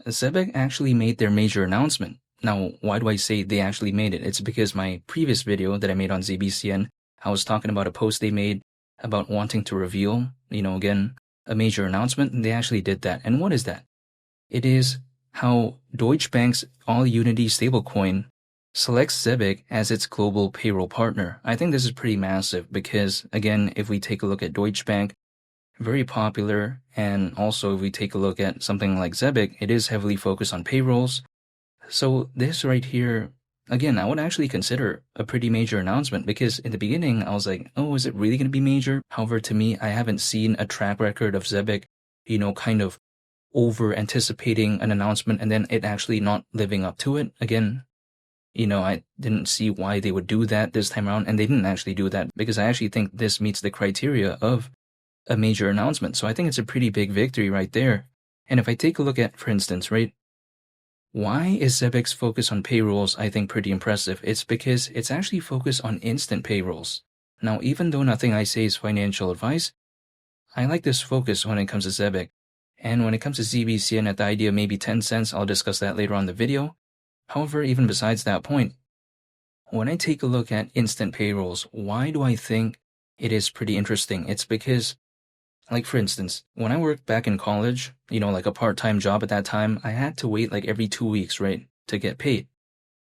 Zebec actually made their major announcement. Now, why do I say they actually made it? It's because my previous video that I made on ZBCN, I was talking about a post they made about wanting to reveal, again, a major announcement, and they actually did that. And what is that? It is how Deutsche Bank's all-unity stablecoin selects Zebec as its global payroll partner. I think this is pretty massive because, again, if we take a look at Deutsche Bank, very popular, and also if we take a look at something like Zebec, it is heavily focused on payrolls. So this right here, again, I would actually consider a pretty major announcement because in the beginning I was like, oh, is it really going to be major? However, to me, I haven't seen a track record of Zebec, kind of over anticipating an announcement and then it actually not living up to it. Again, I didn't see why they would do that this time around, and they didn't actually do that because I actually think this meets the criteria of a major announcement. So I think it's a pretty big victory right there. And if I take a look at, for instance, right, why is Zebec's focus on payrolls, I think, pretty impressive? It's because it's actually focused on instant payrolls. Now, even though nothing I say is financial advice, I like this focus when it comes to Zebec. And when it comes to ZBCN at the idea of maybe 10 cents, I'll discuss that later on in the video. However, even besides that point, when I take a look at instant payrolls, why do I think it is pretty interesting? It's because, like for instance, when I worked back in college, like a part-time job at that time, I had to wait like every 2 weeks, right, to get paid.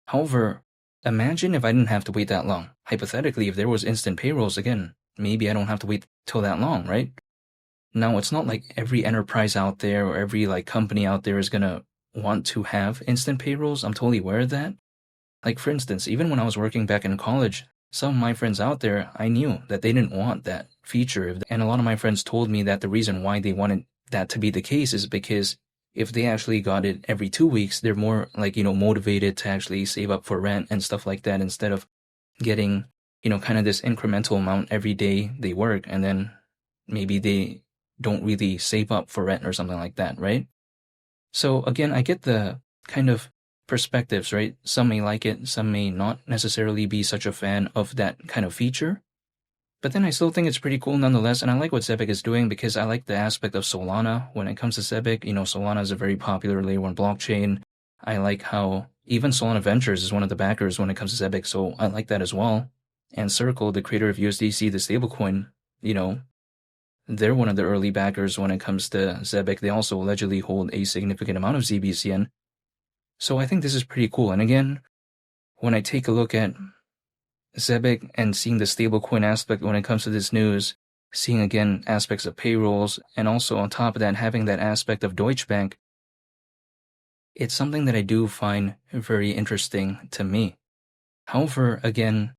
However, imagine if I didn't have to wait that long. Hypothetically, if there was instant payrolls, again, maybe I don't have to wait till that long, right? Now, it's not like every enterprise out there or every like company out there is gonna want to have instant payrolls. I'm totally aware of that. Like for instance, even when I was working back in college, some of my friends out there, I knew that they didn't want that feature. And a lot of my friends told me that the reason why they wanted that to be the case is because if they actually got it every 2 weeks, they're more like, motivated to actually save up for rent and stuff like that instead of getting, kind of this incremental amount every day they work. And then maybe they don't really save up for rent or something like that, right? So again, I get the kind of perspectives, right? Some may like it, some may not necessarily be such a fan of that kind of feature. But then I still think it's pretty cool nonetheless, and I like what Zebec is doing because I like the aspect of Solana when it comes to Zebec. Solana is a very popular layer 1 blockchain. I like how even Solana Ventures is one of the backers when it comes to Zebec, so I like that as well. And Circle, the creator of USDC, the stablecoin, they're one of the early backers when it comes to Zebec. They also allegedly hold a significant amount of ZBCN. So I think this is pretty cool. And again, when I take a look at Zebec and seeing the stablecoin aspect when it comes to this news, seeing again aspects of payrolls, and also on top of that having that aspect of Deutsche Bank, it's something that I do find very interesting to me. However, again,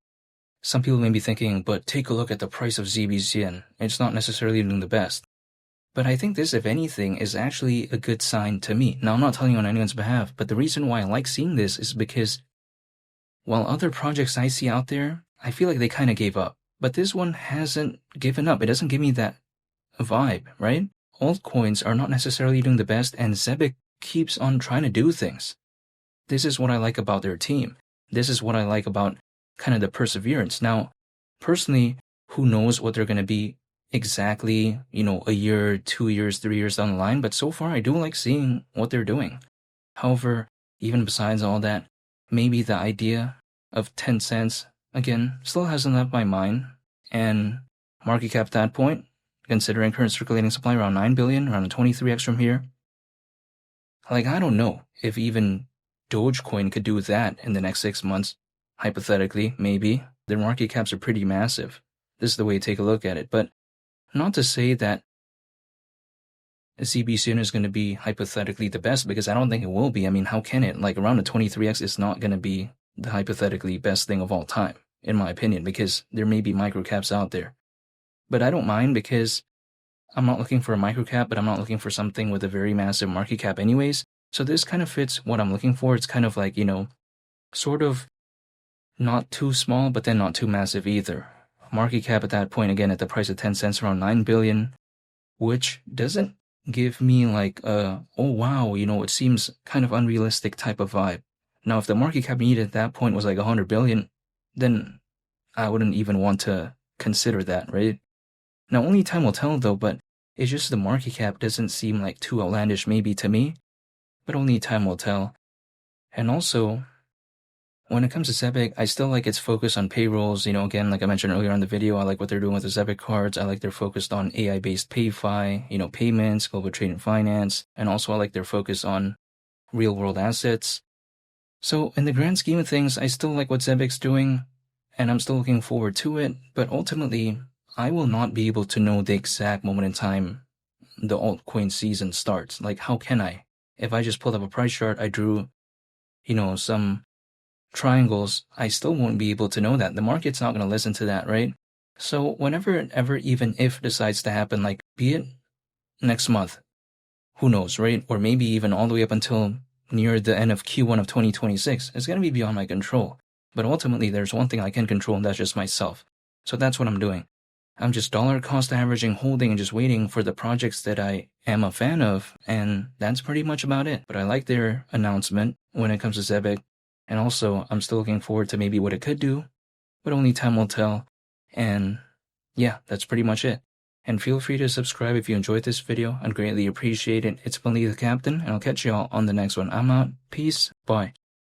some people may be thinking, but take a look at the price of ZBCN. It's not necessarily doing the best. But I think this, if anything, is actually a good sign to me. Now, I'm not telling you on anyone's behalf, but the reason why I like seeing this is because while other projects I see out there, I feel like they kind of gave up. But this one hasn't given up. It doesn't give me that vibe, right? Altcoins are not necessarily doing the best, and Zebec keeps on trying to do things. This is what I like about their team. This is what I like about kind of the perseverance. Now, personally, who knows what they're going to be exactly, a year, 2 years, 3 years down the line, but so far I do like seeing what they're doing. However, even besides all that, maybe the idea of 10 cents, again, still hasn't left my mind, and market cap at that point, considering current circulating supply around 9 billion, around 23x from here, like, I don't know if even Dogecoin could do that in the next 6 months. Hypothetically, maybe. Their market caps are pretty massive. This is the way to take a look at it. But not to say that ZBCN is going to be hypothetically the best, because I don't think it will be. I mean, how can it? Like, around a 23x is not going to be the hypothetically best thing of all time, in my opinion, because there may be microcaps out there. But I don't mind because I'm not looking for a microcap, but I'm not looking for something with a very massive market cap anyways. So this kind of fits what I'm looking for. It's kind of like, sort of not too small, but then not too massive either. Market cap at that point, again, at the price of 10 cents, around 9 billion, which doesn't give me like a, oh wow, it seems kind of unrealistic type of vibe. Now, if the market cap needed at that point was like 100 billion, then I wouldn't even want to consider that, right? Now, only time will tell though, but it's just the market cap doesn't seem like too outlandish maybe to me. but only time will tell. And also, when it comes to Zebec, I still like its focus on payrolls. Again, like I mentioned earlier on the video, I like what they're doing with the Zebec cards. I like they're focused on AI-based PayFi, payments, global trade and finance. And also I like their focus on real-world assets. So in the grand scheme of things, I still like what Zebec's doing, and I'm still looking forward to it. But ultimately, I will not be able to know the exact moment in time the altcoin season starts. Like, how can I? If I just pulled up a price chart, I drew, some triangles, I still won't be able to know that. The market's not going to listen to that, right? So whenever, ever, even if decides to happen, like, be it next month, who knows, right? Or maybe even all the way up until near the end of Q1 of 2026, it's going to be beyond my control. But ultimately, there's one thing I can control, and that's just myself. So that's what I'm doing. I'm just dollar cost averaging, holding, and just waiting for the projects that I am a fan of, and that's pretty much about it. But I like their announcement when it comes to Zebec, and also I'm still looking forward to maybe what it could do, but only time will tell. And yeah, that's pretty much it. And feel free to subscribe if you enjoyed this video. I'd greatly appreciate it. It's Billy the Captain, and I'll catch y'all on the next one. I'm out. Peace. Bye.